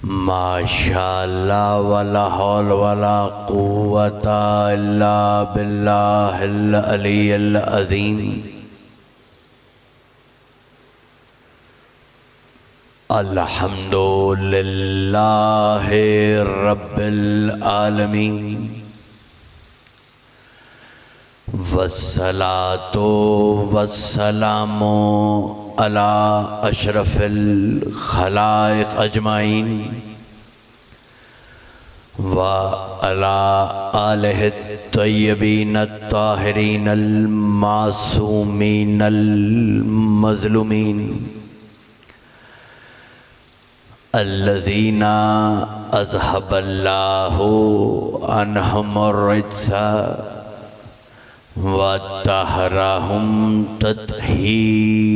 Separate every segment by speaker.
Speaker 1: माशाअल्लाह वला हौल वला कुव्वता इल्ला बिल्लाहिल अलिय्यिल अज़ीम। अल्हम्दुलिल्लाहि रब्बिल आलमीन वस्सलातु वस्सलामु अला अशरफिल खलाइक अजमाइन व अला आलिहि तय्यबीन ताहिरीन अल मासूमीन अल मज़लूमीन अल्लज़ीना अज़हबल्लाहु अन्हुमुर रिज्सा वत्तहरहुम तत्हीरा।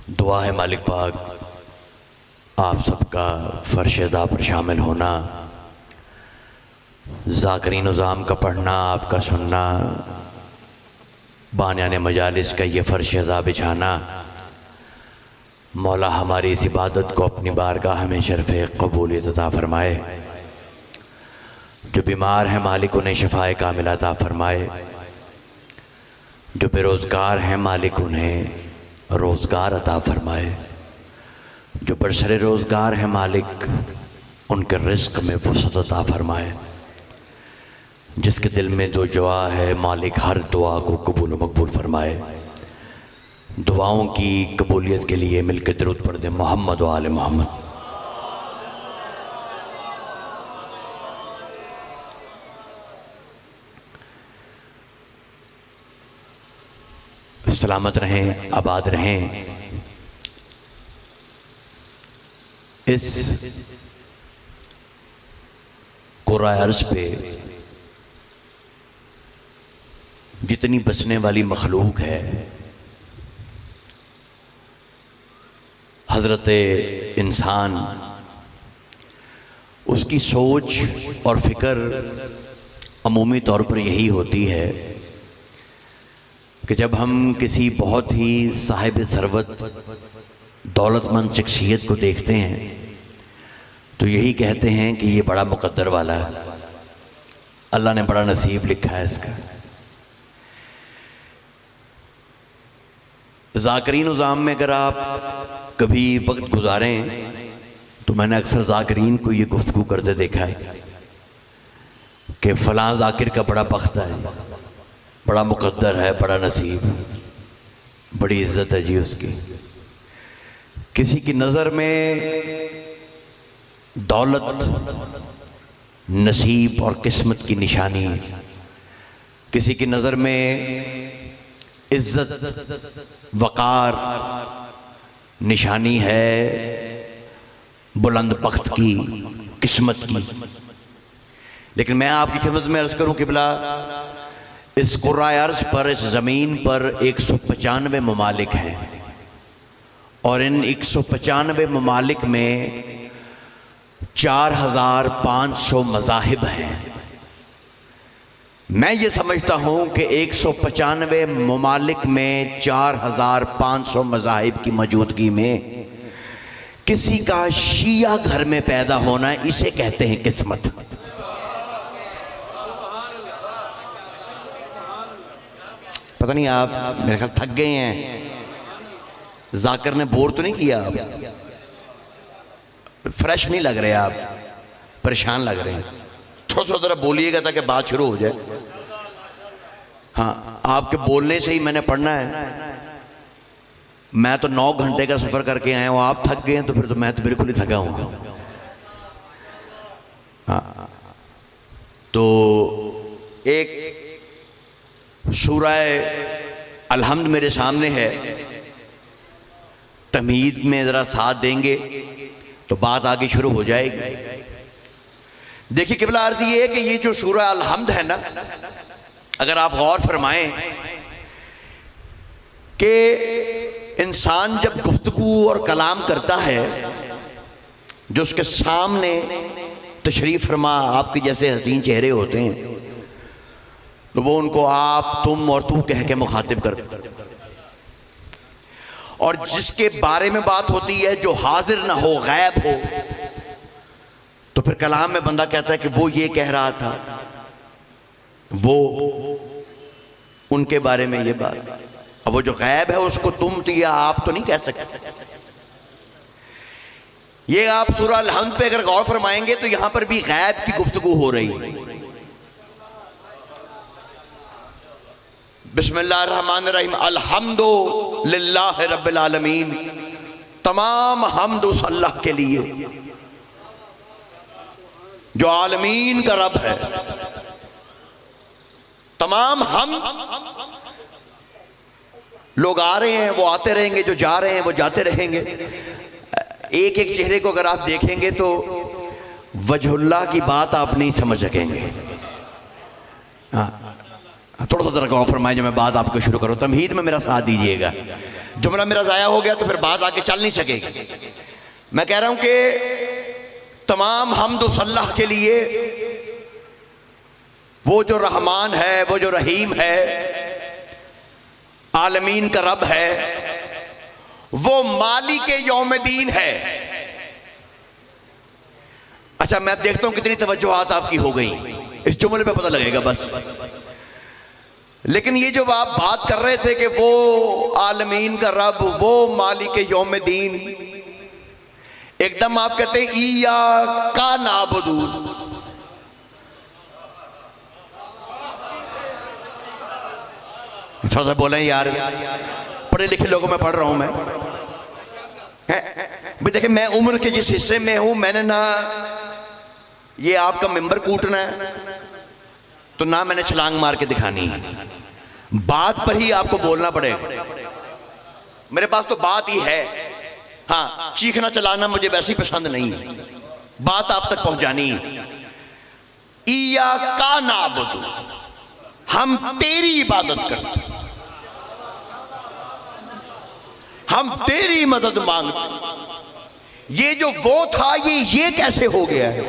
Speaker 1: दुआ है मालिक पाक आप सबका फर्शेज़ा पर शामिल होना, ज़ाकिरीन निज़ाम का पढ़ना, आपका सुनना, बानियाने मजालिस का ये फर्शेज़ा बिछाना। मौला हमारी इस इबादत को अपनी बारगाह में शर्फ़े क़बूलियत अता फ़रमाए। जो बीमार हैं मालिक उन्हें शफ़ाए कामिला अता फ़रमाए। जो बेरोज़गार हैं मालिक उन्हें रोज़गार अता फ़रमाए। जो बरसरे रोज़गार हैं मालिक उनके रिज़्क़ में वसअत अता फ़रमाए। जिसके दिल में जो दुआ है मालिक हर दुआ को कबूल मकबूल फ़रमाए। दुआओं की कबूलियत के लिए मिलकर दरूद पढ़ दें मोहम्मद व आले मोहम्मद। सलामत रहें, आबाद रहें। इस कुराए अर्ज़ पे जितनी बसने वाली मखलूक है, हज़रत इंसान उसकी सोच और फ़िक्र अमूमी तौर पर यही होती है कि जब हम किसी बहुत ही साहिब सरवत दौलतमंद शख्सियत को देखते हैं तो यही कहते हैं कि ये बड़ा मुक़द्दर वाला है, अल्लाह ने बड़ा नसीब लिखा है इसका। ज़ाकिरीन निज़ाम में अगर आप कभी वक्त गुजारें तो मैंने अक्सर ज़ाकिरीन को ये गुफ्तगू करते देखा है कि फ़लाँ ज़ाकिर का बड़ा बख्त है, बड़ा मुक़द्दर है, बड़ा नसीब, बड़ी इज़्ज़त है जी उसकी। किसी की नज़र में दौलत नसीब और किस्मत की निशानी, किसी की नज़र में इज़्ज़त वक़ार निशानी है बुलंद बख्त की, किस्मत की। लेकिन मैं आपकी खिदमत में अर्ज़ करूं क़िबला, इस कुराए अर्ज़ पर, इस ज़मीन पर 195 ममालिक हैं और इन 195 ममालिक में 4500 मज़ाहिब हैं। मैं ये समझता हूँ कि 195 ममालिक में 4500 मज़ाहिब की मौजूदगी में किसी का शिया घर में पैदा होना, इसे कहते हैं किस्मत। पता नहीं आप मेरे ख्याल थक गए हैं, जाकिर ने बोर तो नहीं किया, आप फ्रेश नहीं लग रहे, आप परेशान लग रहे हैं। थोड़ा थोड़ा ज़रा बोलिएगा ताकि बात शुरू हो जाए। हाँ, आपके बोलने से ही मैंने पढ़ना है। मैं तो 9 घंटे का सफ़र करके आया हूँ, आप थक गए हैं तो फिर तो मैं तो बिल्कुल ही थका हूँ। हाँ, तो एक सूरह अलहम्द मेरे सामने है, तमहीद में ज़रा साथ देंगे तो बात आगे शुरू हो जाएगी। देखिए क़िबला अर्ज़ ये है कि ये जो सूरह अलहम्द है ना, अगर आप गौर फरमाएं कि इंसान जब गुफ्तगू और कलाम करता है, जो उसके सामने तशरीफ़ फरमा आपके जैसे हसीन चेहरे होते हैं, तो वो उनको आप, तुम और तू कह के मुखातिब कर। और जिसके बारे में बात होती है जो हाजिर ना हो, गैब हो, तो फिर कलाम में बंदा कहता है कि वो ये कह रहा था, वो उनके बारे में ये बात। अब वो जो गैब है उसको तुम तो या आप तो नहीं कह सकते। ये आप सूरह अल-हम्द पे अगर गौर फरमाएंगे तो यहां पर भी गैब की गुफ्तगू हो रही है। बिस्मिल्लाहिर्रहमानिर्रहीम, अल्हम्दु लिल्लाहि रब्बिल आलमीन, तमाम हम्द उस अल्लाह के लिए जो आलमीन का रब है। तमाम हम लोग आ रहे हैं, वो आते रहेंगे, जो जा रहे हैं वो जाते रहेंगे। एक एक चेहरे को अगर आप देखेंगे तो वजहुल्लाह की बात आप नहीं समझ सकेंगे। हाँ, थोड़ा सा जरा गौर फरमाए जो मैं बात आपको शुरू करूं, तमहीद में मेरा साथ दीजिएगा। जुमला मेरा ज़ाया हो गया तो फिर बात आगे चल नहीं सकेगी। मैं कह रहा हूं कि तमाम हम्द उस अल्लाह के लिए, वो जो रहमान है, वो जो रहीम है, आलमीन का रब है, वो मालिक यौमदीन है। अच्छा, मैं देखता हूं कितनी तवज्जुहात आपकी हो गई, इस जुमले पे पता लगेगा बस। लेकिन ये जो आप बात कर रहे थे कि वो आलमीन का रब, वो मालिक यौमदीन, एकदम आप कहते हैं ईया का नाबुदू। थोड़ा सा बोले यार, पढ़े लिखे लोगों में पढ़ रहा हूं मैं। भाई देखिए, मैं उम्र के जिस हिस्से में हूं, मैंने ना ये आपका मिंबर कूटना है तो ना मैंने छलांग मार के दिखानी है। बात पर ही आपको बोलना पड़ेगा। मेरे पास तो बात ही है, हाँ, चीखना चलाना मुझे वैसे ही पसंद नहीं है, बात आप तक पहुंचानी है। ईया का नाबुदू, हम तेरी इबादत करते, हम तेरी मदद मांगते। ये जो वो था, ये कैसे हो गया है?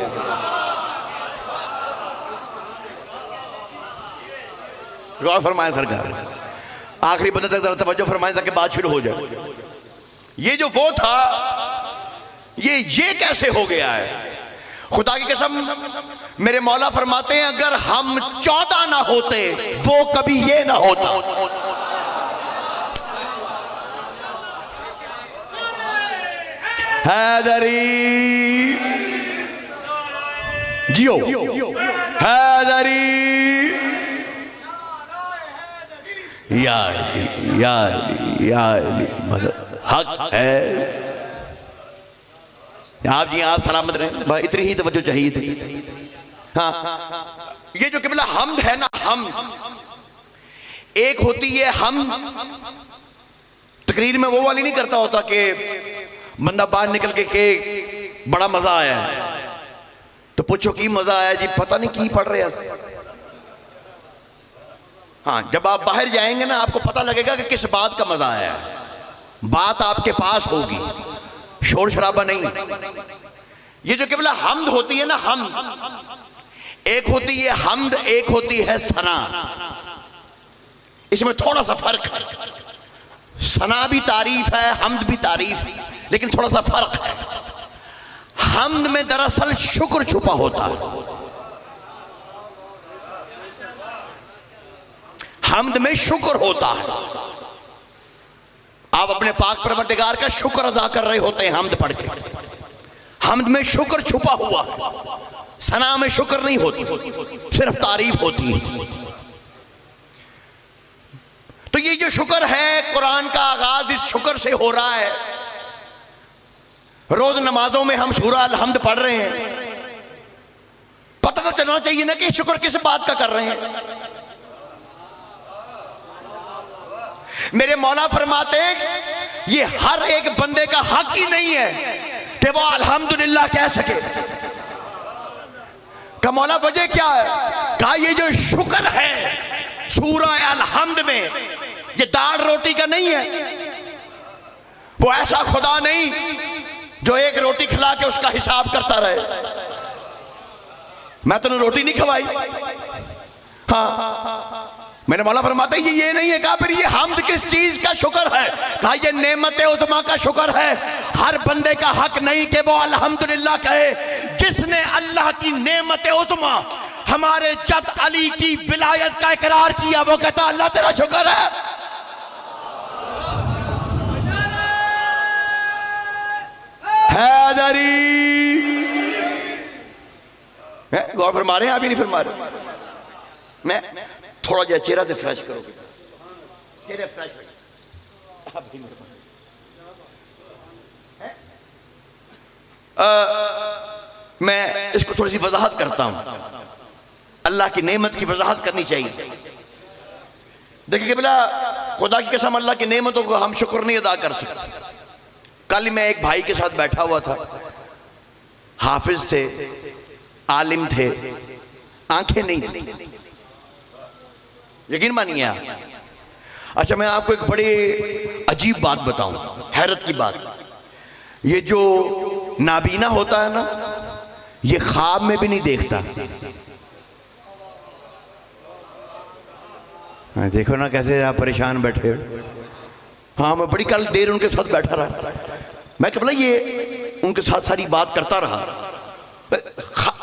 Speaker 1: गौर फरमाए सरकार, आखिरी बंदे तक जरा तवज्जो फरमाए ताकि बात शुरू हो जाए। ये जो वो था, ये कैसे हो गया है? खुदा की कसम, मेरे मौला फरमाते हैं अगर हम 14 ना होते वो कभी ये ना होता। हैदरी जियो, हैदरी यार हक है। आप जी आप सलामत रहे भाई, इतनी ही तवज्जो चाहिए थी। हाँ, ये जो किबला हम्द है ना, हम एक होती है, हम तकरीर में वो वाली नहीं करता होता कि बंदा बाहर निकल के बड़ा मजा आया है तो पूछो की मजा आया जी, पता नहीं की पढ़ रहे हैं। हाँ, जब आप बाहर जाएंगे ना आपको पता लगेगा कि किस बात का मजा आया है। बात आपके पास होगी, शोर शराबा नहीं। ये जो केवल हम्द होती है ना, हम एक होती है हम्द, एक होती है सना। इसमें थोड़ा सा फर्क है। सना भी तारीफ है, हम्द भी तारीफ है, लेकिन थोड़ा सा फर्क है। हम्द में दरअसल शुक्र छुपा होता है, हम्द में शुक्र होता है। आप अपने पाक परवरदिगार का शुक्र अदा कर रहे होते हैं हम्द पढ़ के। हम्द में शुक्र छुपा हुआ है, सना में शुक्र नहीं होती, सिर्फ तारीफ होती है। तो ये जो शुक्र है, कुरान का आगाज इस शुक्र से हो रहा है। रोज नमाजों में हम सूरह अल-हम्द पढ़ रहे हैं, पता तो चलना चाहिए ना कि शुक्र किस बात का कर रहे हैं। मेरे मौला फरमाते ये हर एक बंदे का हक ही नहीं है कि वो अल्हम्दुलिल्लाह कह सके। का मौला वजह क्या है? कहा ये जो शुक्र है सूरह अल-हम्द में, ये दाल रोटी का नहीं है। वो ऐसा खुदा नहीं जो एक रोटी खिला के उसका हिसाब करता रहे। मैं तूने रोटी नहीं खवाई,
Speaker 2: हाँ, मेरे मौला फरमाते हैं ये नहीं है कहा फिर ये हमद किस चीज का शुक्र है? कहा ये नेमत उज़्मा का शुक्र है। हर बंदे का हक नहीं कि वो अल्हम्दुलिल्लाह कहे। जिसने अल्लाह की नेमत उज़्मा हमारे जद अली की विलायत का इकरार किया वो कहता अल्लाह तेरा शुक्र है। हैदरी गौर फरमा रहे हैं, आप ही नहीं फरमा रहे। मैं थोड़ा जहा चेहरा से फ्रेश करोगे, चेहरे फ्रेश आप भी मैं इसको थोड़ी सी वजाहत करता हूं। अल्लाह की नेमत की वजाहत करनी चाहिए। देखिए बोला खुदा की कसम अल्लाह की नेमतों को हम शुक्र नहीं अदा कर सकते। कल मैं एक भाई के साथ बैठा हुआ था, हाफिज थे, आलिम थे, आंखें नहीं थी, यकीन मानिए आप। अच्छा मैं आपको एक बड़ी अजीब बात बताऊं, हैरत की बात। ये जो नाबीना होता है ना, ये ख्वाब में भी नहीं देखता। देखो ना कैसे आप परेशान बैठे हो। हाँ मैं बड़ी कल देर उनके साथ बैठा रहा। मैं कब ये उनके साथ सारी बात करता रहा।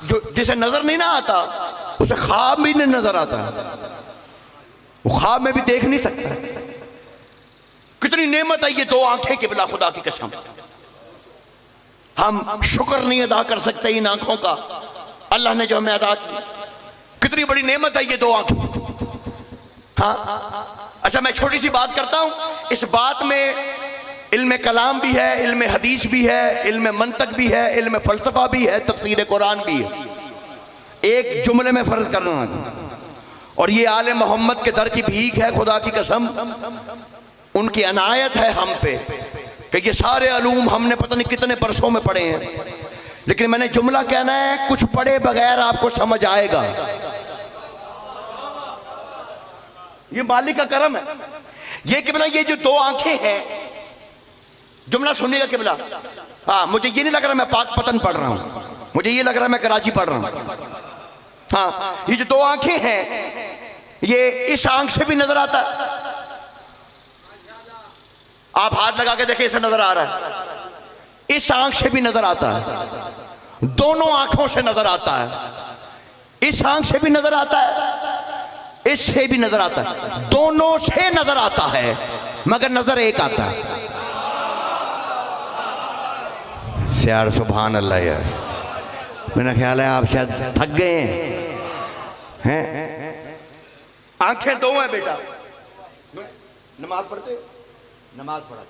Speaker 2: जो जिसे नजर नहीं ना आता उसे ख्वाब भी नहीं नजर आता, वो ख्वाब में भी देख नहीं सकता। कितनी नेमत है ये दो आंखें के बिला, खुदा की कसम हम शुक्र नहीं अदा कर सकते इन आंखों का। अल्लाह ने जो हमें अदा की, कितनी बड़ी नेमत है ये दो आंखें। हाँ अच्छा मैं छोटी सी बात करता हूं। इस बात में इल्म कलाम भी है, इल्म हदीस भी है, इल्म मंतक भी है, इल्म फलसफा भी है, तफसीर कुरान भी है। एक जुमले में फर्ज करना, और ये आले मोहम्मद के दर की भीख है, खुदा की कसम उनकी अनायत है हम पे कि ये सारे अलूम हमने पता नहीं कितने बरसों में पढ़े हैं। लेकिन मैंने जुमला कहना है, कुछ पढ़े बगैर आपको समझ आएगा। ये मालिक का करम है। ये किबला ये जो दो आंखें हैं, जुमला सुनिएगा किबला। हाँ मुझे ये नहीं लग रहा मैं पाक पतन पढ़ रहा हूं, मुझे ये लग रहा मैं कराची पढ़ रहा हूं। हाँ ये जो दो आंखें हैं, ये इस आंख से भी नजर आता है। आप हाथ लगा के देखें, इसे नजर आ रहा है। इस आंख से भी नजर आता है, दोनों आंखों से नजर आता है। इस आंख से भी नजर आता है, इससे भी नजर आता है, दोनों से नजर आता है, मगर नजर एक आता है। यार सुभान अल्लाह। यार मेरा ख्याल है आप शायद थक गए हैं। आंखें दो हैं बेटा, नमाज पढ़ते हो, नमाज पढ़ा,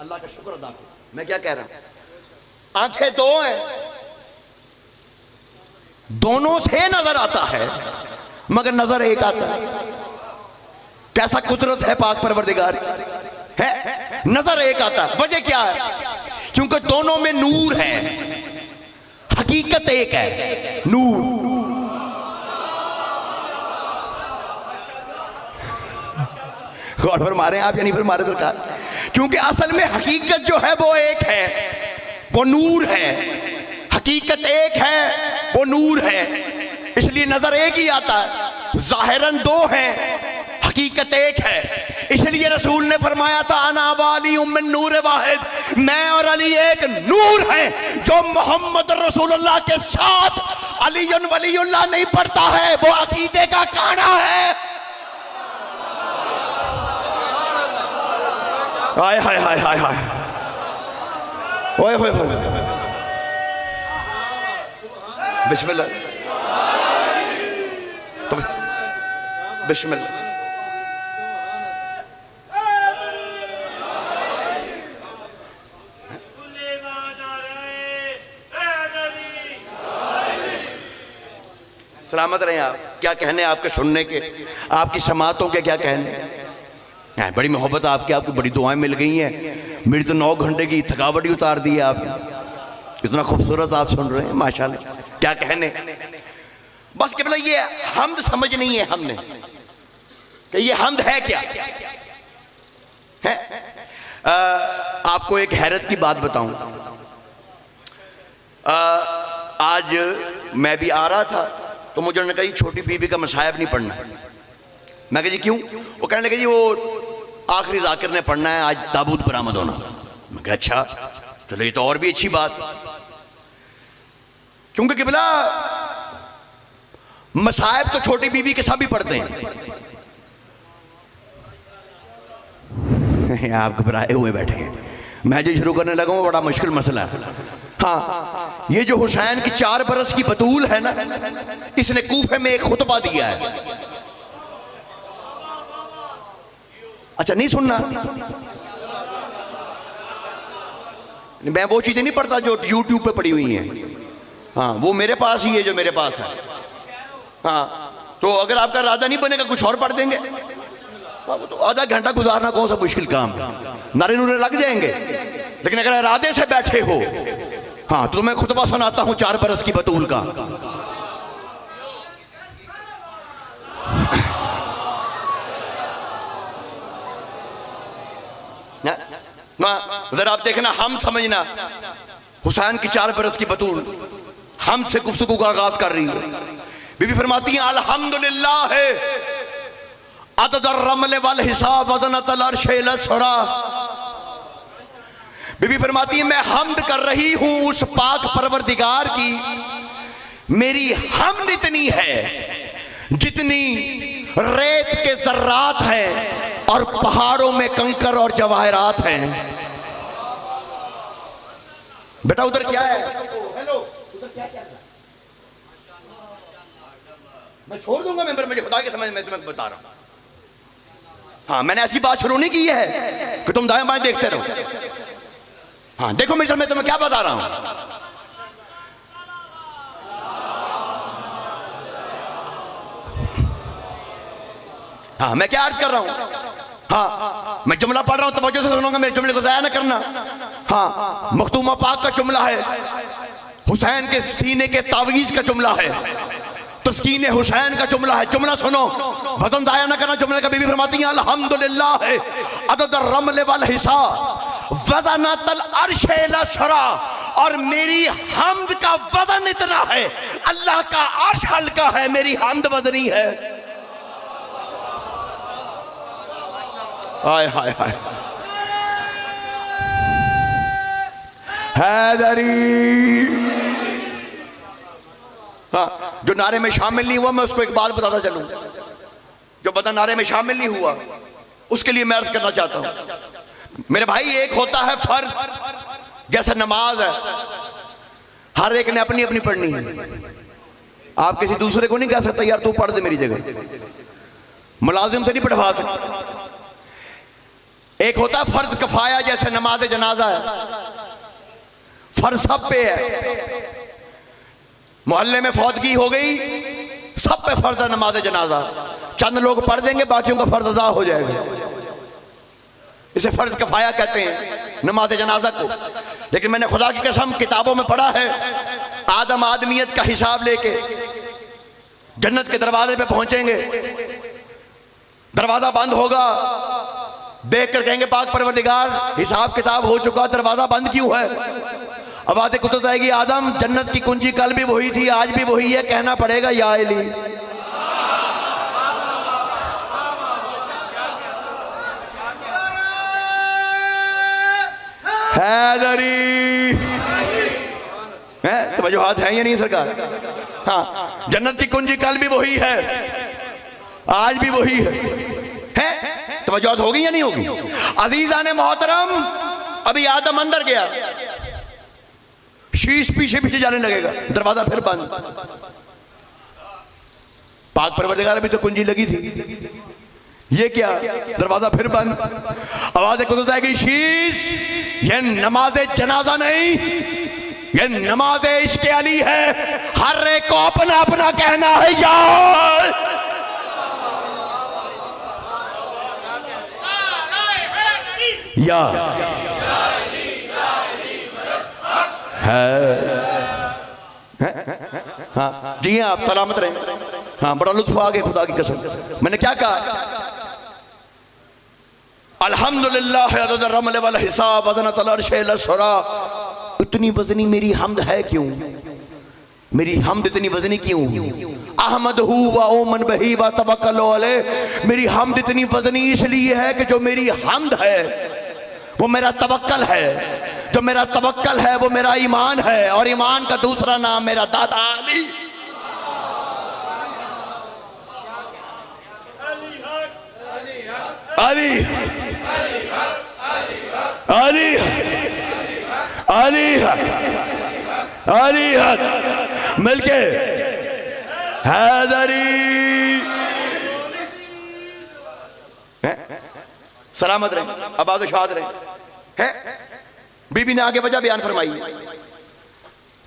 Speaker 2: अल्लाह का शुक्र अदा करो। मैं क्या कह रहा हूं, आंखें दो हैं, दोनों से नजर आता है मगर नजर एक आता है। कैसा कुदरत है पाक परवरदिगार है, नजर एक आता है। वजह क्या है? क्योंकि दोनों में नूर है, हकीकत एक है, नूर। गौर फरमा रहे हैं आप या नहीं फरमा रहे सरकार? क्योंकि असल में हकीकत जो है वो एक है, वो नूर है। हकीकत एक है, वो नूर है, इसलिए नजर एक ही आता है। जाहिरन दो हैं, हकीकत एक है। इसलिए रसूल ने फरमाया था अना वाली उम्मन नूर वाहिद, मैं और अली एक नूर है। जो मोहम्मद रसूलुल्लाह के साथ अलीयुन वलीउल्लाह नहीं पढ़ता है वो अकीदे का काना है। हाय हाय हाय हाय हाय, ओए होए होए, बिस्मिल्लाह, तो बिस्मिल्लाह। सलामत रहे आप। क्या कहने आपके सुनने के, आपकी समातों के क्या कहने। बड़ी मोहब्बत आपकी, आपकी बड़ी दुआएं मिल गई हैं। मेरी तो 9 घंटे की थकावट ही उतार दी है आपने। इतना खूबसूरत आप सुन रहे हैं माशाल्लाह, क्या कहने। बस केवल ये हमद समझ नहीं है हमने कि ये हमद है क्या है। आपको एक हैरत की बात बताऊं। आज मैं भी आ रहा था तो मुझे उन्होंने कहा जी छोटी बीबी का मसायब नहीं पढ़ना। मैं कहा जी क्यों? वो कहने लगे जी वो आखिरी जाकिर ने पढ़ना है, आज ताबूत बरामद होना। मैं कहा अच्छा, चलो ये तो और भी अच्छी बात, क्योंकि किबला मसायब तो छोटी बीबी के सब ही पढ़ते हैं। आप घबराए हुए बैठे हैं, मैं जो शुरू करने लगा हूं बड़ा मुश्किल मसला है। हाँ, ये जो हुसैन की 4 बरस की बतूल है ना, इसने कूफे में एक खुतबा दिया है। अच्छा नहीं सुनना, मैं वो चीजें नहीं पढ़ता जो यूट्यूब पे पड़ी हुई हैं। हाँ, वो मेरे पास ही है जो मेरे पास है। हाँ, तो अगर आपका इरादा नहीं बनेगा कुछ और पढ़ देंगे। तो आधा घंटा गुजारना कौन सा मुश्किल काम, नारे नूरे लग जाएंगे। लेकिन अगर इरादे से बैठे हो, हाँ, तो मैं खुतबा सुनाता हूं 4 बरस की बतूल का। जरा आप देखना, हम समझना, हुसैन की 4 बरस की बतूल हमसे गुफ्तगू का आगाज कर रही है। बीबी फरमाती हैं अल्हम्दुलिल्लाह है अददर्रमल वल हिसाब वज़नतल अर्शे लसरा। बीबी फरमाती है मैं हम्द कर रही हूं उस पाक परवरदिगार की, मेरी हम्द इतनी है जितनी रेत के जर्रात हैं और पहाड़ों में कंकर और जवाहरात हैं। बेटा उधर क्या है? हेलो, उधर क्या क्या है? मैं छोड़ दूंगा मेंबर, मुझे खुदा के समझ में तुम्हें बता रहा हूं। हाँ, मैंने ऐसी बात शुरू नहीं की है कि तुम दाएं बाएं देखते रहो। हाँ देखो मित्र, मैं तुम्हें क्या बता रहा हूं। हाँ, मैं क्या अर्ज कर रहा हूं। हाँ, मैं जुमला पढ़ रहा हूं, तवज्जो से सुनूंगा, मेरे जुमले को जाया ना करना। हाँ, मखतूमा पाक का जुमला है, हुसैन के सीने के तावीज का जुमला है, तस्कीन हुसैन का जुमला है। जुमला सुनो, वतन दाया ना करना जुमले का। बीबी फरमाती हैं अल्हम्दुलिल्लाह है अददर रमल वल हिसाब वज़नतल अर्शे लसरा, और मेरी हम्द का वजन इतना है, अल्लाह का अर्श हल्का है, मेरी हम्द वजनी है। हाय हाय हाय, हैदरी। हाँ, जो नारे में शामिल नहीं हुआ, मैं उसको एक बात बताता चलूं। जो बंदा नारे में शामिल नहीं हुआ, उसके लिए मैं अर्ज करना चाहता हूं। मेरे भाई, एक होता है फर्ज, जैसे नमाज है, हर एक ने अपनी अपनी पढ़नी है। आप किसी दूसरे को नहीं कह सकते यार तू पढ़ दे मेरी जगह, मुलाजिम से नहीं पढ़वा सकते। एक होता है फर्ज कफाया, जैसे नमाज जनाजा है, फर्ज सब पे है। मोहल्ले में फौतगी हो गई, सब पे फर्ज है नमाज जनाजा, चंद लोग पढ़ देंगे, बाकियों का फर्ज अदा हो जाएगा। इसे फर्ज कफाया कहते हैं नमाज जनाजा को। लेकिन मैंने खुदा की कसम किताबों में पढ़ा है, आदम आदमियत का हिसाब लेके जन्नत के दरवाजे पे पहुंचेंगे, दरवाजा बंद होगा, देख कर कहेंगे पाक परवरदिगार हिसाब किताब हो चुका, दरवाजा बंद क्यों है? अब आते कुतुब आएगी, आदम जन्नत की कुंजी कल भी वही थी, आज भी वही है, कहना पड़ेगा या अली। हैदरी है तो जो हाथ है या नहीं सरकार? हाँ, जन्नत की कुंजी कल भी वही है, आज भी वही है। तवज्जो होगी या नहीं होगी? अजीजा ने मोहतरम, अभी आदम अंदर गया, शीश पीछे पीछे जाने लगेगा, दरवाजा फिर बंद। पाक परवरदिगार भी तो कुंजी लगी थी, ये क्या? दरवाजा फिर बंद। आवाज कुदरत आएगी, शीश, ये नमाज जनाजा नहीं, ये नमाज इश्क अली है। हर एक को अपना अपना कहना है यार। या है हाँ जी हाँ, आप सलामत रहे। हाँ, बड़ा लुत्फ आ गया खुदा की कसम। मैंने क्या कहा? अल्हम्दुलिल्लाह अदद रमल वल हिसाब वज़नतल अर्शे लसरा। इतनी वजनी मेरी हम्द है क्यों? मेरी हमद इतनी वजनी क्यों? अहमद हु व ओमन बही व तवक्कल अलैह। मेरी हमद इतनी वजनी इसलिए है कि जो मेरी हमद है वो मेरा तवक्कल है, जो मेरा तवक्कल है वो मेरा ईमान है, और ईमान का दूसरा नाम मेरा दादा अली। अली अली अली अली मिलके हैदरी। सलामत रहे, आबाद शाद रहे हैं। बीबी ने आगे वजह बयान फरमाई।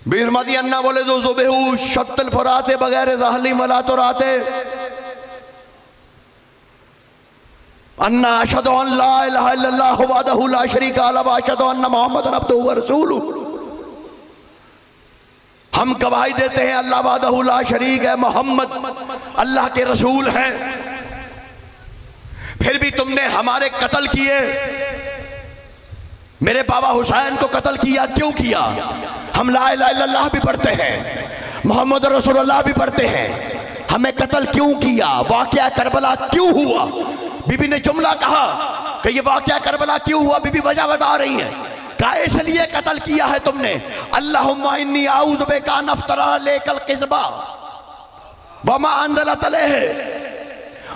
Speaker 2: बीबी फरमाती अन्ना बोले दो जुबेहू शक्तल फराते बगैर ज़हली मला तो राते अन्ना अशहदु अन ला इलाहा इल्लल्लाह वहदहु ला शरीका लहु व अशहदु अन्ना मुहम्मदन अब्दुहु व रसूलुहु। हम गवाही देते हैं अल्लाह वहदहु ला शरीक है, मोहम्मद अल्लाह के रसूल हैं। फिर भी तुमने हमारे कत्ल किए, मेरे बाबा हुसैन को कत्ल किया, क्यों किया? हम ला इलाहा इल्लल्लाह भी पढ़ते हैं, मोहम्मद रसूलुल्लाह भी पढ़ते हैं, हमें कत्ल क्यों किया? वाक़या करबला क्यों हुआ? बीबी ने जुमला कहा कि ये वाक़या करबला क्यों हुआ, बीबी वजह बता रही है। कहा इसलिए कत्ल किया है तुमने। अल्लाहुम्मा इन्नी आऊज़ु बिका अन अफ्तरा लेकल किज़बा वमा अंज़लत अलैहि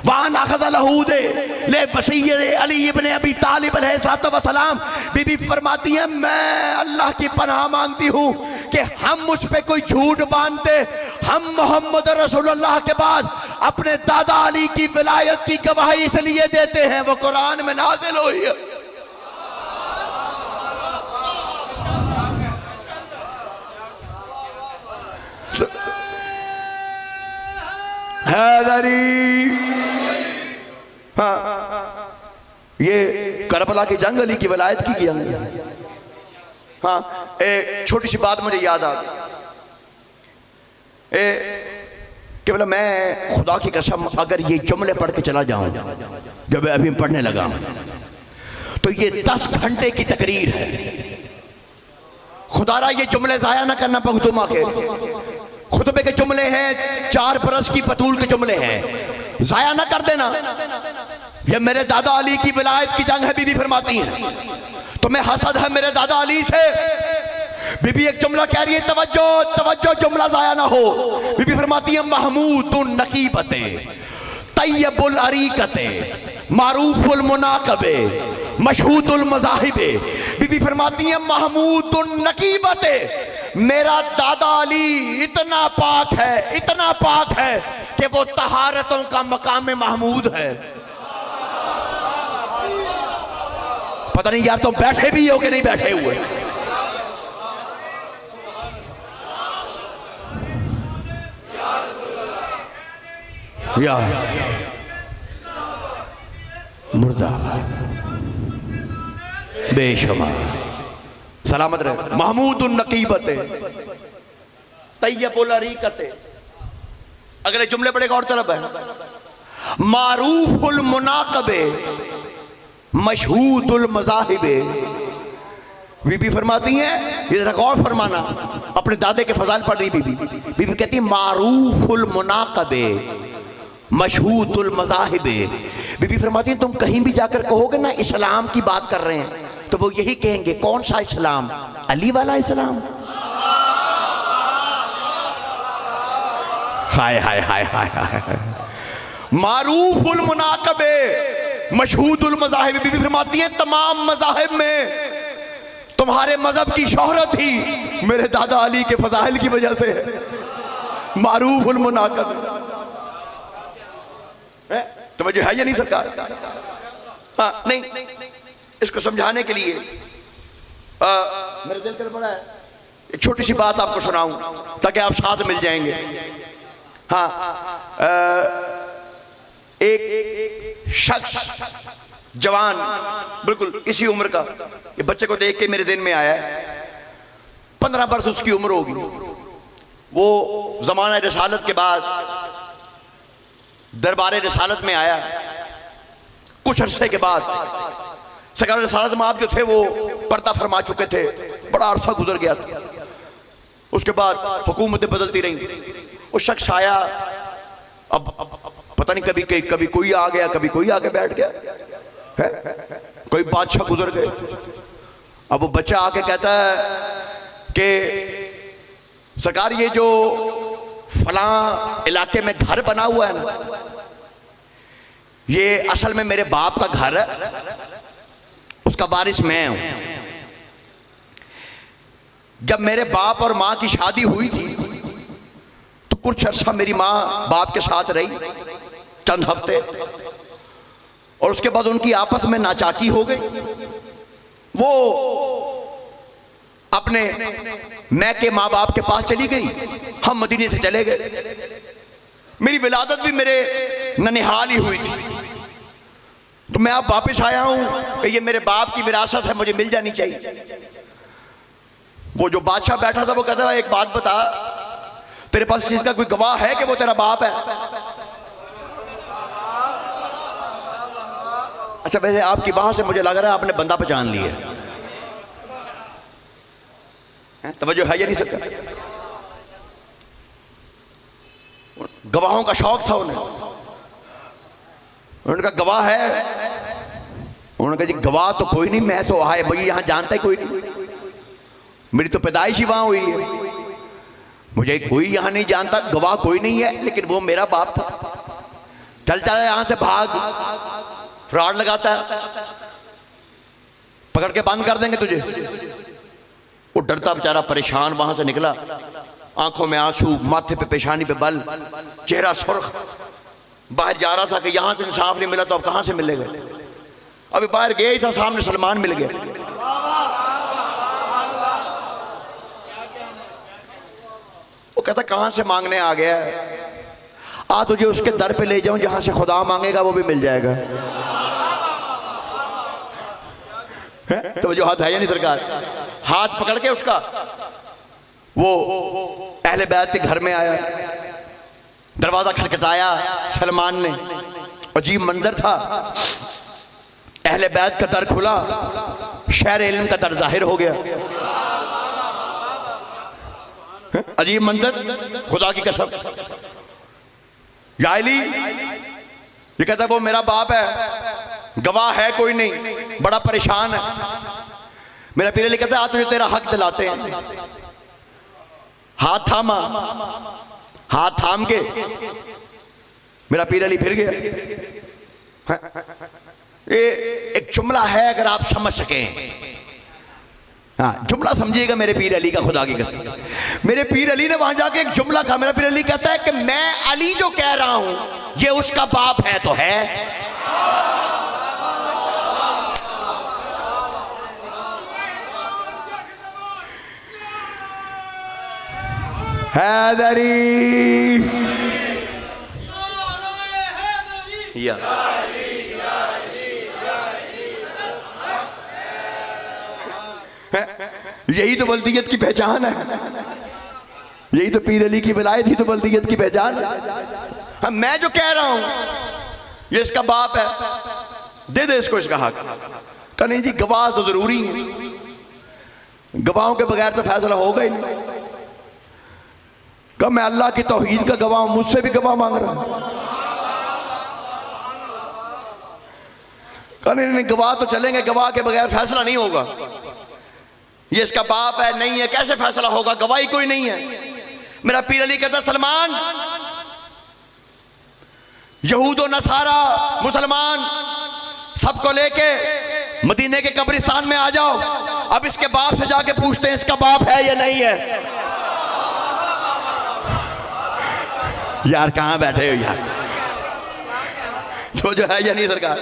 Speaker 2: वान अखज़ लहू दे ले वसीयत अली इब्न अबी तालिब अलैहिस्सलातु वस्सलाम। बीबी फरमाती है मैं अल्लाह की पनाह मांगती हूँ कि हम मुझ पे कोई झूठ बांधते, हम मोहम्मद रसूलुल्लाह के बाद अपने दादा अली की विलायत की गवाही इसलिए देते हैं वो कुरान में नाजिल हुई है। हैदरी हाँ, ये करबला की जंग अली की विलायत की जंग। हाँ, एक छोटी सी बात मुझे याद आ गई कि बोला मैं खुदा की कसम अगर ये जुमले पढ़ के चला जाऊं, जब अभी पढ़ने लगा तो ये 10 घंटे की तकरीर है। खुदारा ये जुमले जाया ना करना। पख्तुमा के खुतबे के जुमले हैं, 4 बरस की बतूल के जुमले हैं, जाया ना कर देना। ये मेरे दादा अली की विलायत की जंग है। बीबी फरमाती है तुम्हें हसद है मेरे दादा अली से। बीबी एक जुमला कह रही है, तवज्जो तवज्जो, जुमला जाया ना हो। बीबी फरमाती है महमूदुन नकीबते तय्यबुल अरीकते मारूफुल मुनाकबे मशहूदुल मज़ाहिबे। बीबी फरमाती है महमूदुन नकीबते, मेरा दादा अली इतना पाक है, इतना पाक है कि वो तहारतों का मकाम महमूद है। पता नहीं यार तुम बैठे भी हो कि नहीं बैठे हुए। यार मुर्दाबाद बेशुमार सलामत रहे। महमूदुन नकीबते तय्यबुल अरीकते। अगले जुमले बड़े गौर तलब है। मारूफुल मुनाकबे मशहूदुल मज़ाहिबे। बीबी फरमाती हैं, ये गौर फरमाना, अपने दादे के फजाइल पढ़ रही बीबी। बीबी कहती मारूफुल मुनाकबे मशहूदुल मज़ाहिबे। बीबी फरमाती हैं तुम कहीं भी जाकर कहोगे ना इस्लाम की बात कर रहे हैं तो वो यही कहेंगे कौन सा इस्लाम? अली वाला इस्लाम। हाय हाय हाय हाय हाय। मारूफुल मुनाकबे मशहूदुल मज़ाहिब। बीबी फरमाती हैं तमाम मज़ाहिब में तुम्हारे मजहब की शोहरत ही मेरे दादा अली के फजाइल की वजह से है। मारूफुल मुनाकब। तवज्जो है या नहीं सरकार? हाँ, नहीं, इसको समझाने के लिए मेरे दिल कर पड़ा है, एक छोटी सी बात आपको सुनाऊं ताकि आप साथ मिल जाएंगे। हाँ, एक शख्स जवान बिल्कुल इसी उम्र का, ये बच्चे को देख के मेरे ज़हन में आया है, 15 बरस उसकी उम्र होगी। वो ज़माना रिसालत के बाद दरबार रिसालत में आया। कुछ अरसे के बाद सरकार रिसालत में आप जो थे वो पर्दा फरमा चुके थे, बड़ा अरसा गुजर गया था। उसके बाद हुकूमतें बदलती रही, वो शख्स आया, अब पता नहीं कभी कोई आ गया, कभी कोई आके बैठ गया है, कोई बादशाह गुजर गए। अब वो बच्चा आके कहता है कि सरकार ये जो फलां इलाके में घर बना हुआ है ना, ये असल में मेरे बाप का घर है, उसका वारिस मैं हूं। जब मेरे बाप और मां की शादी हुई थी तो कुछ अर्सा मेरी मां बाप के साथ रही, चंद हफ्ते, और उसके बाद उनकी आपस में नाचाकी हो गई। वो अपने मैं के माँ बाप के पास चली गई, हम मदीने से चले गए। मेरी विलादत भी मेरे ननिहाल ही हुई थी, तो मैं अब वापस आया हूं कि ये मेरे बाप की विरासत है, मुझे मिल जानी चाहिए। वो जो बादशाह बैठा था वो कहता है एक बात बता, तेरे पास इस चीज का कोई गवाह है कि वो तेरा बाप है? अच्छा, वैसे आपकी बात से मुझे लग रहा है आपने बंदा पहचान लिया, तवज्जो है या नहीं सकता? गवाहों का शौक था उन्हें। उनका गवाह है, उन्होंने कहा जी गवाह तो कोई नहीं, मैं तो आए भाई यहां जानता ही कोई नहीं, मेरी तो पैदाइश ही वहां हुई है, मुझे कोई यहां नहीं जानता, गवाह कोई नहीं है, लेकिन वो मेरा बाप था। चल चल यहां से भाग, फ्रॉड लगाता है, पकड़ के बंद कर देंगे तुझे। वो डरता बेचारा परेशान वहां से निकला, आंखों में आंसू, माथे पे पेशानी पे बल, चेहरा सुर्ख, बाहर जा रहा था कि यहां से इंसाफ नहीं मिला तो अब कहां से मिलेगा। अभी बाहर गया ही था, सामने सलमान मिल गया। वो कहता कहां से मांगने आ गया, आ तुझे उसके दर पे ले जाऊं जहां से खुदा मांगेगा वो भी मिल जाएगा। तो जो हाथ है या नहीं सरकार, हाथ पकड़ के उसका वो अहले बैत के घर में आया, दरवाजा खटखटाया सलमान ने, अजीब मंजर था, अहले बैत का दर खुला, शहर इल्म का दर जाहिर हो गया। अजीब मंजर, खुदा की कसम। जाहिली ये कहता है वो मेरा बाप है, गवाह है कोई नहीं, बड़ा परेशान है। मेरा पीर अली कहता है आ तुझे तेरा हक दिलाते हैं। हाथ थामा, हाथ थाम के मेरा पीर अली फिर गया। ये एक जुमला है, अगर आप समझ सकें, हाँ जुमला समझिएगा मेरे पीर अली का, खुदा की कसम। मेरे पीर अली ने वहां जाके एक जुमला कहा। मेरा पीर अली कहता है कि मैं अली जो कह रहा हूं ये उसका बाप है तो है। हैदरी या यही तो बल्दियत की पहचान है, यही तो पीर अली की विलायत ही तो बल्दियत की पहचान है। मैं जो कह रहा हूं ये इसका बाप है, दे दे इसको इसका हक। कहा नहीं जी गवाह तो जरूरी है, गवाहों के बगैर तो फैसला होगा ही नहीं। कहा मैं अल्लाह की तौहीद का गवाह हूं, मुझसे भी गवाह मांग रहा हूं। कहा नहीं गवाह तो चलेंगे, गवाह के बगैर फैसला नहीं होगा। ये इसका बाप है, नहीं है, कैसे फैसला होगा, गवाही कोई नहीं है। मेरा पीर अली कहता सलमान, यहूद और नसारा मुसलमान सबको लेके मदीने के कब्रिस्तान में आ जाओ, अब इसके बाप से जाके पूछते हैं इसका बाप है या नहीं है। यार कहां बैठे हो यार, तो जो है या नहीं सरकार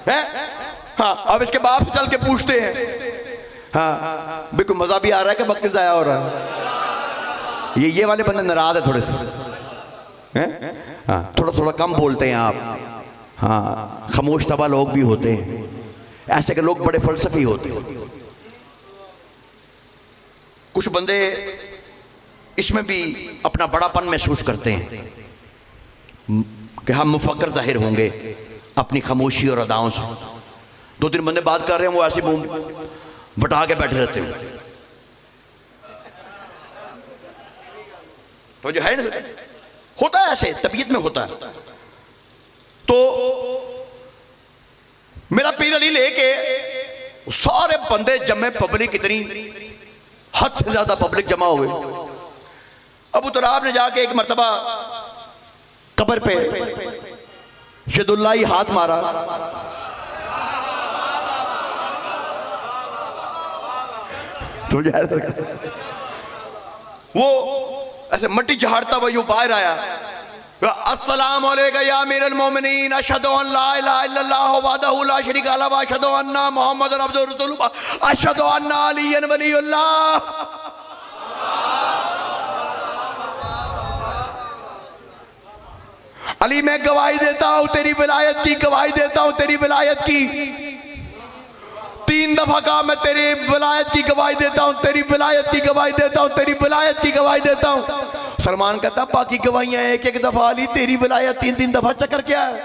Speaker 2: है। हाँ अब इसके बाप से चल के पूछते हैं। हाँ बिल्कुल मजा भी आ रहा है कि वक्त जाया हो रहा है। ये वाले बंदे नाराज है थोड़े से, हैं? हाँ थोड़ा थोड़ा कम बोलते हैं आप। हाँ खामोश तबा लोग भी होते हैं, ऐसे के लोग बड़े फलसफी होते हैं। कुछ बंदे इसमें भी अपना बड़ापन महसूस करते हैं कि हम मुफक्कर जाहिर होंगे अपनी खामोशी और अदाओं से। दो तीन बंदे बात कर रहे हैं, वो ऐसे मुंह बटा के बैठे रहते हैं। तो जो है ना, होता है ऐसे, तबीयत में होता है। तो मेरा पीर अली लेके सारे बंदे जमे, पब्लिक इतनी हद से ज्यादा पब्लिक जमा हुए। अबू तराब ने जाके एक मर्तबा कब्र पे यदुल्लाही हाथ मारा, तो वो ऐसे मट्टी झाड़ता हुआ यूं बाहर आया, अस्सलाम अलैका या अमीरुल मोमिनीन, अशहदु अन ला इलाहा इल्लल्लाह वहदहु ला शरीका लहु व अशहदु अन्ना मुहम्मदन अब्दुहु व रसूलुहु, अशहदु अन्ना अलिय्यन वलियुल्लाह। अली मैं गवाही देता हूं तेरी विलायत की, गवाही देता हूं तेरी विलायत की। 3 दफा कहा मैं तेरी विलायत की गवाही देता हूं, तेरी विलायत की गवाही देता हूं, तेरी विलायत की गवाही देता हूं। सलमान कहता बाकी गवाहियां एक एक दफा, अली तेरी विलायत 3-3 दफा, चक्कर क्या है?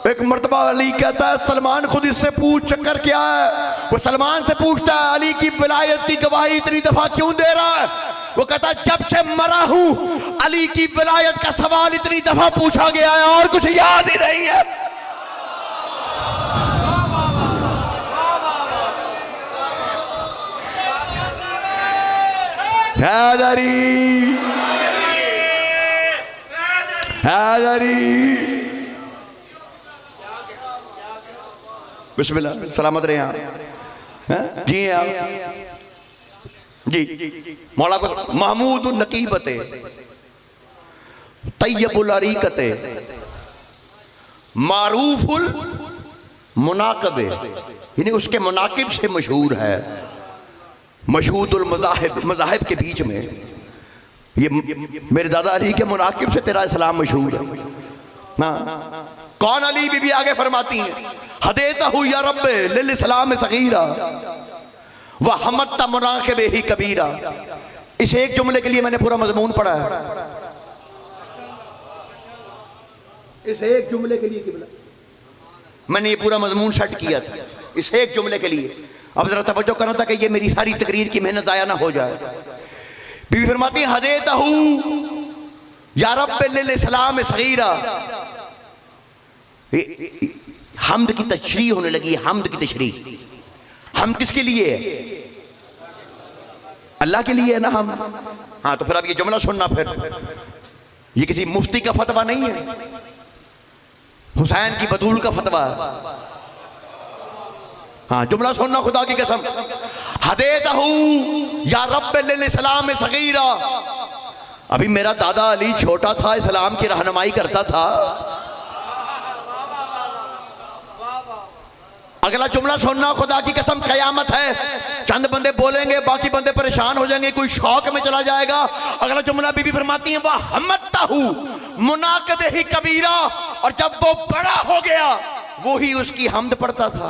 Speaker 2: एक मर्तबा अली कहता है सलमान खुद इससे पूछ चक्कर क्या है। वो सलमान से पूछता है अली की विलायत की गवाही इतनी दफा क्यों दे रहा है? वो कहता जब से मरा हूं अली की विलायत का सवाल इतनी दफा पूछा गया है और कुछ याद ही नहीं है। हैदरी हैदरी बिस्मिल्लाह, सलामत रहे आप। जी आप जी मौला को महमूद नकीबते तैयबुल अरीकते मारूफुल मुनाकबे, यानी उसके मुनाकिब से मशहूर है। मशहूदुल मज़ाहिब, मज़ाहिब के बीच में ये मेरे दादा अली के मुनाकिब से तेरा इस्लाम मशहूर है। हाँ, कौन? अली बीबी आगे फरमाती हैं हदेतहु या रब्बे लिल इस्लाम सगीरा व हमत्ता मुनाकिबे ही कबीरा। इस एक जुमले के लिए मैंने पूरा मजमून पढ़ा है। इस एक जुमले के लिए मैंने ये पूरा मजमून सेट किया था, इस एक जुमले के लिए। अब जरा तवज्जो करना था कि ये मेरी सारी तकरीर की मेहनत जाया ना हो जाए। बीवी फरमाती हदेतहु या रब्बे लिल इस्लाम सगीरा। हम्द की तशरीह होने लगी, हम्द की तशरीह। हम किसके लिए है? अल्लाह के लिए है ना हम। हाँ, तो फिर अब ये जुमला सुनना, फिर ये किसी मुफ्ती का फतवा नहीं है, हुसैन की बतूल का फतवा है। हाँ, जुमला सुनना खुदा की कसम। हदेतहु या रब्बे लिल इस्लाम सगीरा। अभी मेरा दादा अली छोटा था, इस्लाम की रहनुमाई करता था। अगला जुमला सुनना खुदा की कसम, कयामत है, चंद बंदे बोलेंगे बाकी बंदे परेशान हो जाएंगे, कोई शौक में चला जाएगा। अगला जुमला बीबी फरमाती है वह हमत्ताहु मुनाकिबे ही कबीरा। और जब वो बड़ा हो गया वो ही उसकी हमद पढ़ता था।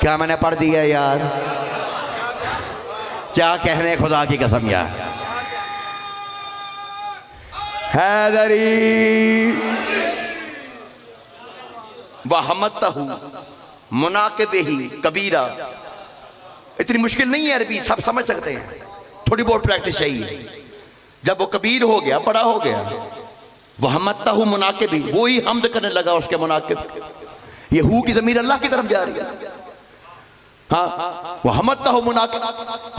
Speaker 2: क्या मैंने पढ़ दिया यार? क्या कहने खुदा की कसम यार। हैदरी वहमतहु मुनाकिबे ही कबीरा। इतनी मुश्किल नहीं है अरबी, सब समझ सकते हैं, थोड़ी बहुत प्रैक्टिस चाहिए। जब वो कबीर हो गया, बड़ा हो गया, वहमतहु मुनाकिबी, वो ही हमद करने लगा उसके मुनाकिब। ये हु की ज़मीर अल्लाह की तरफ जा रही है। हाँ, वहमतहु मुनाकिब,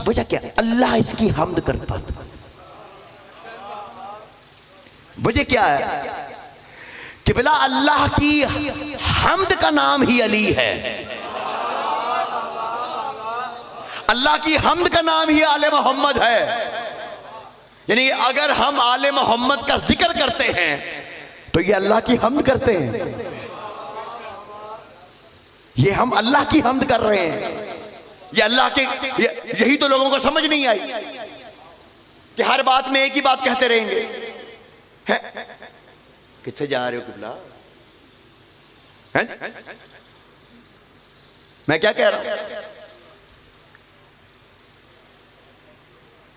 Speaker 2: वजह क्या? अल्लाह इसकी हमद करता था। वजह क्या है कि बिला अल्लाह की हमद का नाम ही अली है। अल्लाह की हमद का नाम ही आले मोहम्मद है। यानी अगर हम आले मोहम्मद का जिक्र करते हैं तो ये अल्लाह की हमद करते हैं। ये हम अल्लाह की हमद कर रहे हैं। ये अल्लाह के, यही तो लोगों को समझ नहीं आई कि हर बात में एक ही बात कहते रहेंगे। किथे जा रहे हो किबला? मैं क्या कह रहा हूं?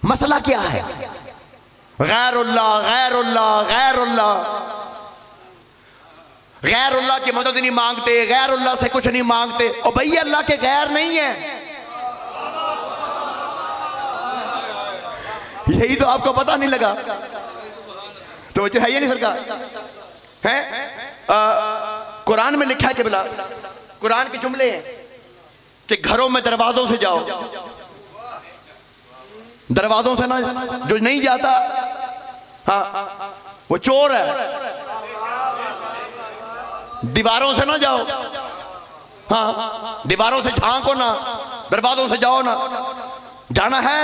Speaker 2: मसला क्या है? गैरुल्लाह गैरुल्लाह गैरुल्लाह गैर अल्लाह की मदद नहीं मांगते, गैर अल्लाह से कुछ नहीं मांगते। और भैया अल्लाह के गैर नहीं है, यही तो आपको पता नहीं लगा। तो जो है ये नहीं सरकार है, कुरान में लिखा है कि बिला, कुरान के जुमले हैं कि घरों में दरवाजों से जाओ, दरवाजों से ना, जो नहीं जाता हाँ वो चोर है। दीवारों से ना जाओ, हाँ दीवारों से झांको ना, दरवाजों से जाओ ना। जाना है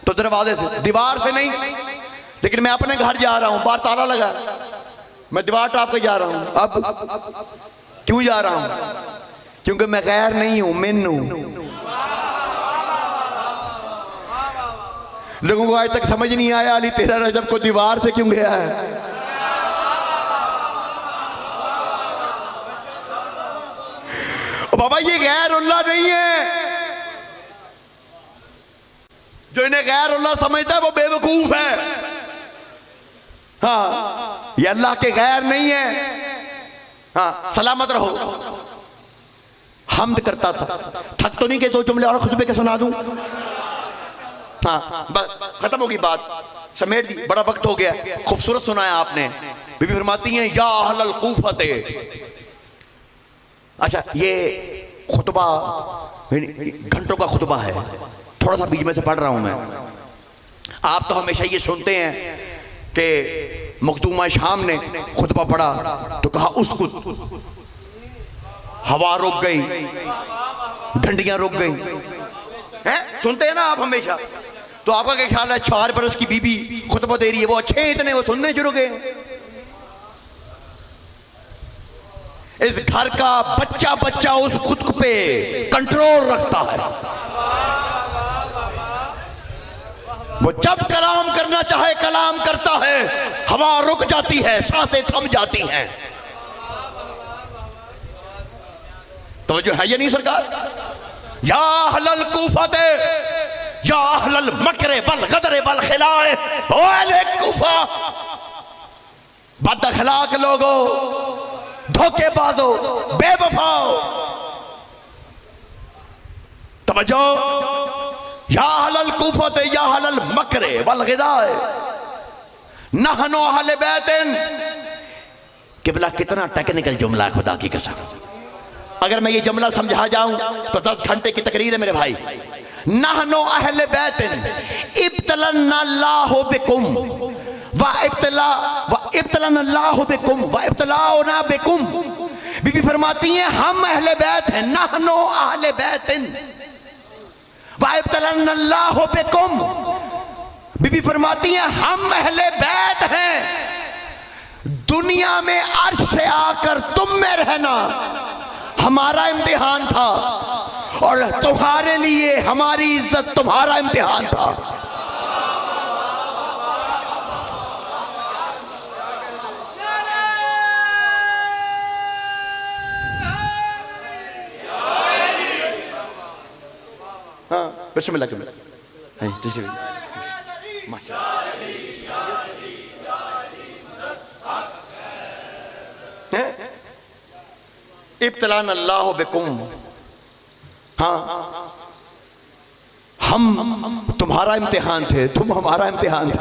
Speaker 2: तो दरवाजे से, दीवार से नहीं। लेकिन मैं अपने घर जा रहा हूं, बाहर ताला लगा, मैं दीवार टाप के जा रहा हूं। अब क्यों जा रहा हूं? क्योंकि मैं गैर नहीं हूं, मिन हूं। लोगों को आज तक समझ नहीं आया अली 13 रजब को दीवार से क्यों गया है। बाबा ये गैर अल्लाह नहीं है, जो इन्हें गैर अल्लाह समझता है वो बेवकूफ है। हाँ ये अल्लाह के गैर नहीं है। हाँ सलामत रहो। हमद करता था, थक तो नहीं के 2 जुमले और खुतबे के सुना दूं? हाँ बस खत्म होगी बात, समेट दी, बड़ा वक्त हो गया। खूबसूरत सुनाया आपने। बीबी फरमाती हैं या अहलल कूफते। अच्छा ये खुतबा घंटों का खुतबा है, थोड़ा सा बीच में से पढ़ रहा हूं मैं। आप तो हमेशा ये सुनते हैं कि मखदूमा शाम ने खुतबा पढ़ा तो कहा उसको हवा रुक गई, ठंडियां रुक गई हैं, सुनते हैं ना आप हमेशा। तो आपका क्या ख्याल है 4 बरस की बीबी खुतबा दे रही है, वो अच्छे हैं इतने, वो सुनने शुरू गए। इस घर का बच्चा बच्चा उस खुद पे कंट्रोल रखता है। वो जब कलाम करना चाहे कलाम करता है, हवा रुक जाती है, सांसें थम जाती हैं। तो जो है ये नहीं सरकार, या अहलल कूफते या अहलल मकरे वल गदरे वल खिलाए, ओ अहले कूफा, बद अखलाक लोगो, धोखेबाजो, बेवफाओ, तवज्जो, या अहलल कूफते या अहलल मकरे वल गिदाए, नहनु अहले बैतिन। किबला कितना टेक्निकल जुमला, खुदा की कसम। अगर मैं ये जुमला समझा जाऊं तो 10 घंटे की तकरीर है मेरे भाई। नहनु अहले बैतिन इब्तलना अल्लाहु बिकुम व इब्तलना अल्लाहु बिकुम व इब्तलाउना बिकुम। बीबी फरमाती हैं हम अहले बैत हैं, नहनु अहले बैतिन व इब्तलना अल्लाहु बिकुम। बीबी फरमाती हैं हम अहले बैत हैं, दुनिया में अर्श से आकर तुम में रहना हमारा इम्तिहान था, और तुम्हारे लिए हमारी इज्जत तुम्हारा इम्तिहान था। हाँ बिस्मिल्लाह इब्तलान अल्लाह बिकुम। हाँ हम तुम्हारा इम्तिहान थे, तुम हमारा इम्तिहान थे।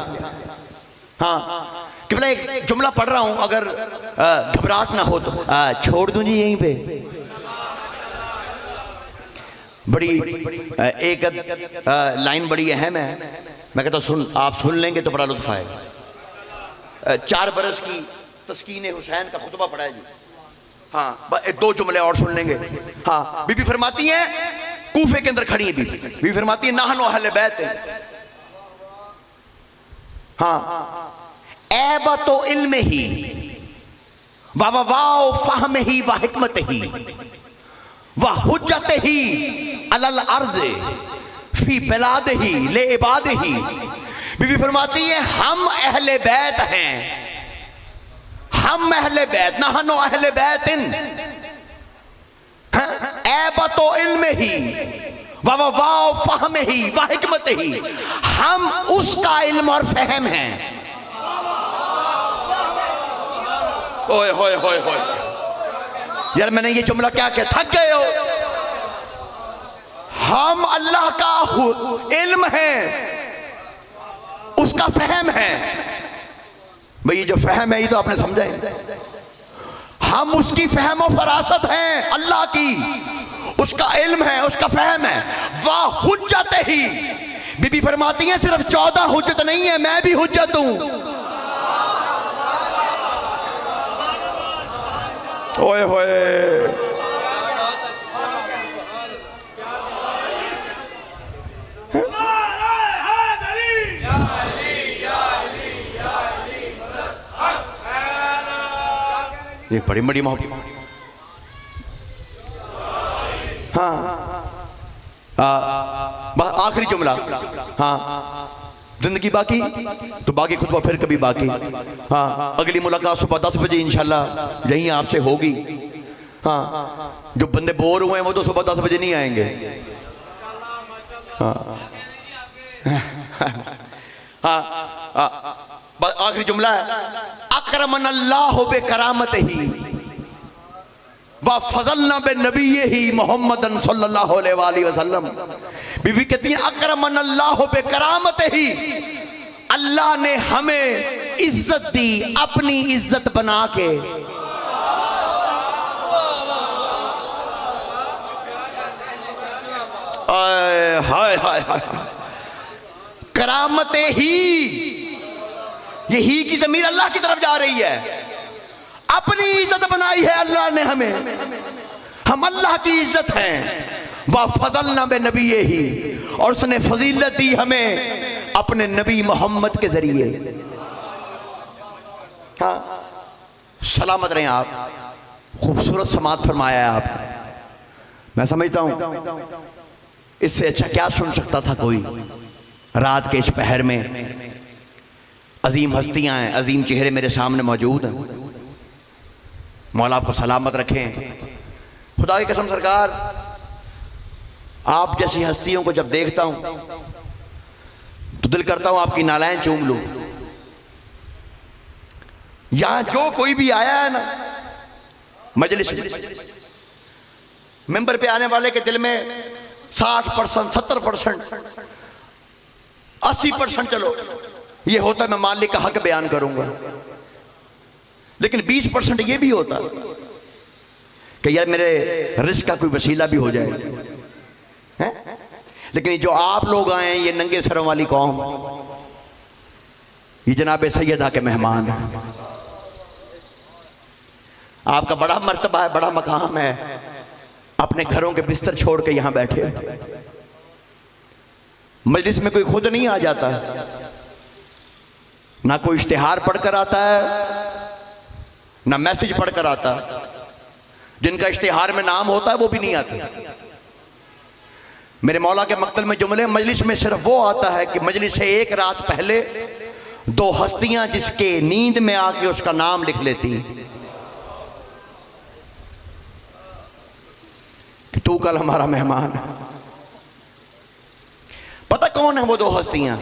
Speaker 2: हाँ केवल एक जुमला पढ़ रहा हूं, अगर घबराहट ना हो तो छोड़ दूं जी यहीं पे। बड़ी एक लाइन बड़ी अहम है, मैं कहता सुन, आप सुन लेंगे तो बड़ा लुत्फ आएगा। 4 बरस की तस्कीन हुसैन का खुतबा पढ़ा है जी। हाँ 2 जुमले और सुन लेंगे। हाँ बीबी फरमाती हैं, कूफे के अंदर खड़ी है बीबी फरमाती है नहनु अहले बैत। हाँ ऐबतो इल्म ही व वाओ फहम ही व हिकमत ही व हुज्जत ही अलल अर्ज फी बिलाद ही ले इबाद ही। बीबी फरमाती है हम अहले बैत हैं, हम अहले बैत, नहनु अहले बैतिन ऐबतो इल्म ही व वाओ फहम ही व हिकमत ही, हम उसका इल्म और फहम हैं। ओए होए होए होए, यार मैंने ये जुमला क्या किया, थक गए हो? हम अल्लाह का इल्म है, उसका फहम है। भाई ये जो फहम है ये तो आपने समझा है, हम उसकी फहम और फरासत हैं अल्लाह की, उसका इल्म है, उसका फहम है। वाह हुज्जत ही, बीबी फरमाती हैं सिर्फ 14 हुज्जत नहीं है, मैं भी हुज्जत हूं। ओए होए, ये बड़ी बड़ी मोहब्बत। हाँ आखिरी जुमला, हाँ जिंदगी बाकी तो बाकी खुतबा फिर कभी बाकी। हाँ अगली मुलाकात सुबह 10 बजे इंशाल्लाह यहीं आपसे होगी। हाँ जो बंदे बोर हुए हैं वो तो सुबह 10 बजे नहीं आएंगे। हाँ आखिरी जुमला है, अकरमन अल्लाह बे करामत ही व फज़लना बे नबी ही मोहम्मदन सल्लल्लाहु अलैहि वसल्लम। बीबी कहती है अकरमन अल्लाह बे करामत ही, अल्लाह ने हमें इज्जत दी अपनी इज्जत बना के। हाय हाय हाय, करामते ही, ये ही की ज़मीर अल्लाह की तरफ जा रही है। अपनी इज्जत बनाई है अल्लाह ने हमें, हम अल्लाह की इज्जत हैं। वह फज़लना बे नबी ही, और उसने फजीलत दी हमें अपने नबी मोहम्मद के जरिए। हाँ सलामत रहें आप, खूबसूरत समात फरमाया है आप। मैं समझता हूं इससे अच्छा क्या सुन सकता था कोई। रात के इस पहर में अजीम हस्तियां हैं, अजीम चेहरे मेरे सामने मौजूद हैं। मौला आपको सलामत रखें। खुदा की कसम सरकार, आप जैसी हस्तियों को जब देखता हूं तो दिल करता हूं आपकी नालाएं चूम लूं। यहां जो कोई भी आया है ना मजलिस, मेंबर पे आने वाले के दिल में 60%, 70%, 80% चलो ये होता है मैं मालिक का हक बयान करूंगा, लेकिन 20% ये भी होता कि यार मेरे रिस्क का कोई वसीला भी हो जाए है? लेकिन जो आप लोग आए ये नंगे सरों वाली कौम, ये जनाब सैयदा के मेहमान, आपका बड़ा मर्तबा है, बड़ा मकाम है, अपने घरों के बिस्तर छोड़ के यहां बैठे। मजलिस में कोई खुद नहीं आ जाता, ना कोई इश्तिहार पढ़कर आता है, ना मैसेज पढ़कर आता है। जिनका इश्तिहार में नाम होता है वो भी नहीं आते। मेरे मौला के मक्तल में जुमले मजलिस में सिर्फ वो आता है कि मजलिस से एक रात पहले 2 हस्तियां जिसके नींद में आके उसका नाम लिख लेती कि तू कल हमारा मेहमान। पता कौन है वो 2 हस्तियां?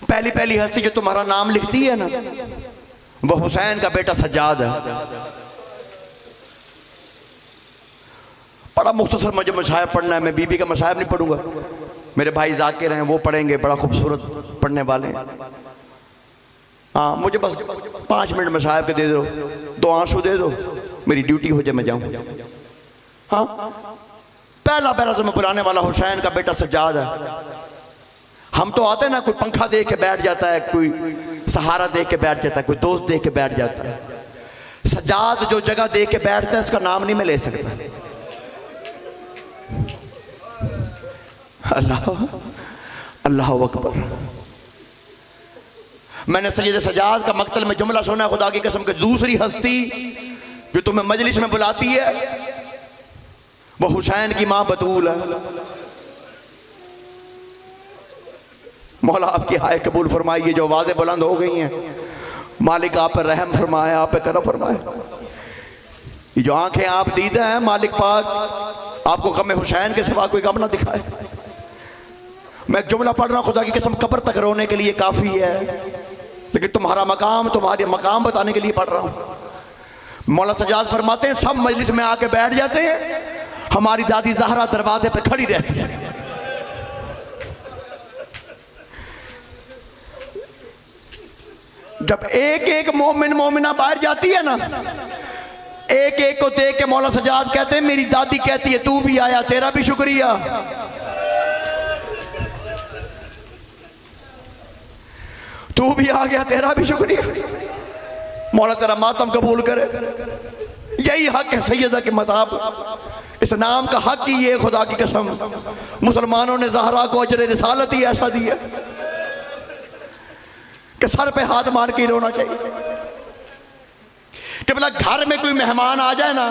Speaker 2: पहली हस्ती जो तुम्हारा नाम लिखती है ना, वो हुसैन का बेटा सज्जाद है। बड़ा मुख्तसर मुझे मशायब पढ़ना है, मैं बीबी का मशायब नहीं पढ़ूंगा, मेरे भाई जाकिर हैं वो पढ़ेंगे, बड़ा खूबसूरत पढ़ने वाले। हाँ मुझे बस 5 मिनट मशायब के दे दो, 2 आंसू दे दो, मेरी ड्यूटी हो जाए, मैं जाऊं। हाँ पहला तो मैं बुलाने वाला हुसैन का बेटा सज्जाद है। हम तो आते ना, कोई पंखा देख के बैठ जाता है, कोई सहारा देख के बैठ जाता है, कोई दोस्त देख के बैठ जाता है। सज्जाद जो जगह देख के बैठता है उसका नाम नहीं मैं ले सकता। अल्लाह अल्लाह अकबर। मैंने सैयद सज्जाद का मक्तल में जुमला सुना, खुदा की कसम के दूसरी हस्ती जो तुम्हें मजलिस में बुलाती है वो हुसैन की मां बतूल है। मौला आपकी हाय कबूल फरमाइए। जो आवाज़ें बुलंद हो गई हैं, मालिक आप पर रहम फरमाए, आप पे करम फरमाए। ये जो आंखें आप दीदा हैं, मालिक पाक आपको गम हुसैन के सिवा कोई गम ना दिखाए। मैं जुमला पढ़ रहा हूं, खुदा की कसम कब्र तक रोने के लिए काफ़ी है। लेकिन तुम्हारा मकाम, तुम्हारे मकाम बताने के लिए पढ़ रहा हूं। मौला सजाद फरमाते हैं सब मजलिस में आके बैठ जाते हैं, हमारी दादी ज़हरा दरवाजे पे खड़ी रहती है। जब एक एक मोमिन मोमिना बाहर जाती है ना, एक एक को देख के मौला सजाद कहते हैं मेरी दादी कहती है तू भी आया, तेरा भी शुक्रिया। तू भी आ गया, तेरा भी शुक्रिया। मौला तेरा मातम कबूल करे। यही हक है सैयदा के मताब। इस नाम का हक ही ये, खुदा की कसम मुसलमानों ने ज़हरा को अजर रिसालत ही ऐसा दिया कि सर पे हाथ मार के ही रोना चाहिए। कि बोला घर में कोई मेहमान आ जाए ना,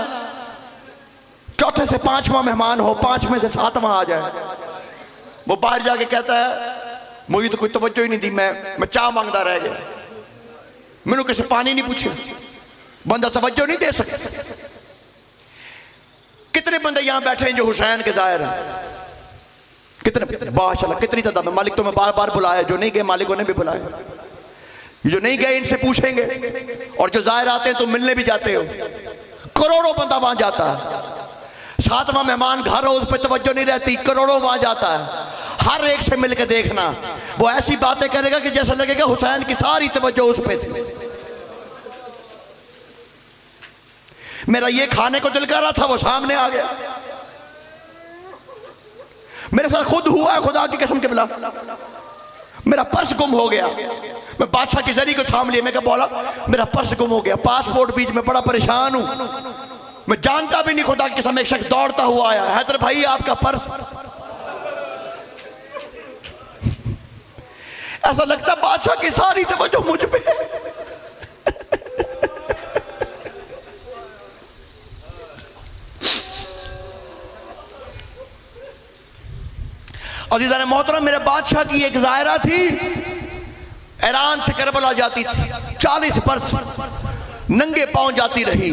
Speaker 2: चौथे से पांचवा मेहमान हो, पांच में से सातवां आ जाए, वो बाहर जाके कहता है मुझे तो कोई तवज्जो ही नहीं दी, मैं चाह मांगता रह गया, मैंने किसी पानी नहीं पूछा। बंदा तवज्जो नहीं दे सकता। कितने बंदे यहां बैठे हैं जो हुसैन के जाहिर हैं? कितने? माशाल्लाह कितनी तादाद में। मालिक तुम्हें बार बार बुलाया, जो नहीं गए मालिकों ने भी बुलाया। जो नहीं गए इनसे पूछेंगे, और जो जाहिर आते हैं तो मिलने भी जाते हो। करोड़ों बंदा वहां जाता है। सातवां मेहमान घर हो, उस पर तवज्जो नहीं रहती, करोड़ों वहां जाता है। हर एक से मिलकर देखना, वो ऐसी बातें करेगा कि जैसा लगेगा हुसैन की सारी तवज्जो उस पर थी। मेरा ये खाने को दिल कर रहा था, वो सामने आ गया। मेरे साथ खुद हुआ है, खुदा की कसम के बिला। मेरा पर्स गुम हो गया, मैं बादशाह की जरी को थाम लिया। मैं क्या बोला, मेरा पर्स गुम हो गया, पासपोर्ट बीच में, बड़ा परेशान हूं, मैं जानता भी नहीं। खुदा की कसम एक शख्स दौड़ता हुआ आया, हैदर भाई आपका पर्स। ऐसा लगता बादशाह की सारी तवज्जो मुझ पे है। अज़ीज़ान मोहतरम, मेरे बादशाह की एक ज़ायरा थी, ईरान से करबला जाती थी, 40 बरस नंगे पांव जाती रही,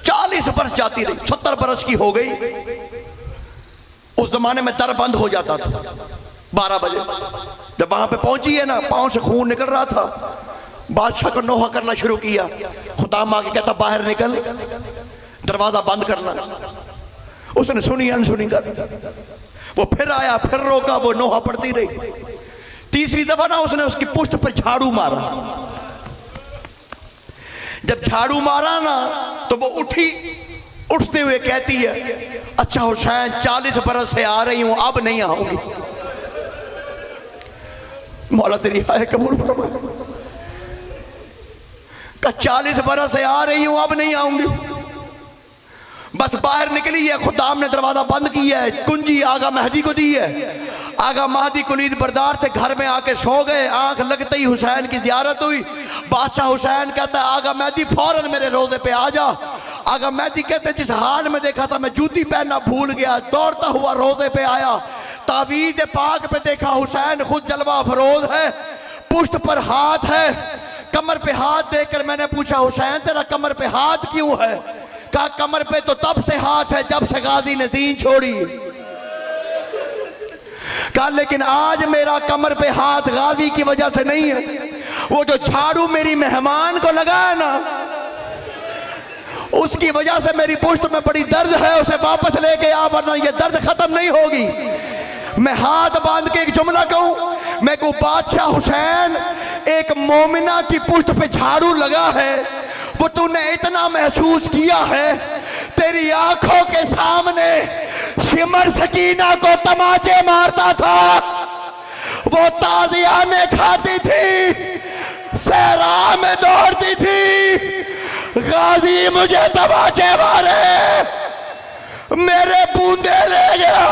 Speaker 2: 40 बरस जाती रही, 70 बरस की हो गई। उस जमाने में दर बंद हो जाता था 12 बजे। जब वहां पे पहुंची है ना, पांव से खून निकल रहा था, बादशाह को नोहा करना शुरू किया। खुदाम आके कहता बाहर निकल, दरवाजा बंद करना। उसने सुनी अनसुनी कर, वो फिर आया, फिर रोका, वो नोहा पड़ती रही। तीसरी दफा ना उसने उसकी पुष्ट पर झाड़ू मारा। जब झाड़ू मारा ना तो वो उठी, उठते हुए कहती है अच्छा हुसैन 40 बरस से आ रही हूं, अब नहीं आऊंगी। मौला तेरी हाय कबूल फरमाए। का 40 बरस से आ रही हूं, अब नहीं आऊंगी। बस बाहर निकली है, खुदाम ने दरवाजा बंद किया है, कुंजी आगा महदी को दी है। आगा महदी कुलीद बरदार से घर में आके सो गए। आंख लगते ही हुसैन की जियारत हुई। बादशाह हुसैन कहता है आगा महदी फौरन मेरे रोजे पे आ जा। आगा महदी कहते जिस हाल में देखा था मैं जूती पहनना भूल गया, दौड़ता हुआ रोजे पे आया। तावीज़ पाक पे देखा हुसैन खुद जलवा फरोज है, पुष्ट पर हाथ है, कमर पे हाथ देकर मैंने पूछा हुसैन तेरा कमर पे हाथ क्यों है? कहा कमर पे तो तब से हाथ है जब से गाजी ने दीन छोड़ी। कहा लेकिन आज मेरा कमर पे हाथ गाजी की वजह से नहीं है, वो जो झाड़ू मेरी मेहमान को लगा है ना, उसकी वजह से मेरी पुष्ट में बड़ी दर्द है, उसे वापस लेके आ वरना ये दर्द खत्म नहीं होगी। मैं हाथ बांध के एक जुमला कहूं, मैं को बादशाह हुसैन एक मोमिना की पुष्ट पे झाड़ू लगा है, वो तूने इतना महसूस किया है, तेरी आंखों के सामने शिमर सकीना को तमाचे मारता था, वो ताजिया में खाती थी, सहरा में दौड़ती थी, गाजी मुझे तमाचे मारे, मेरे बूंदे ले गया,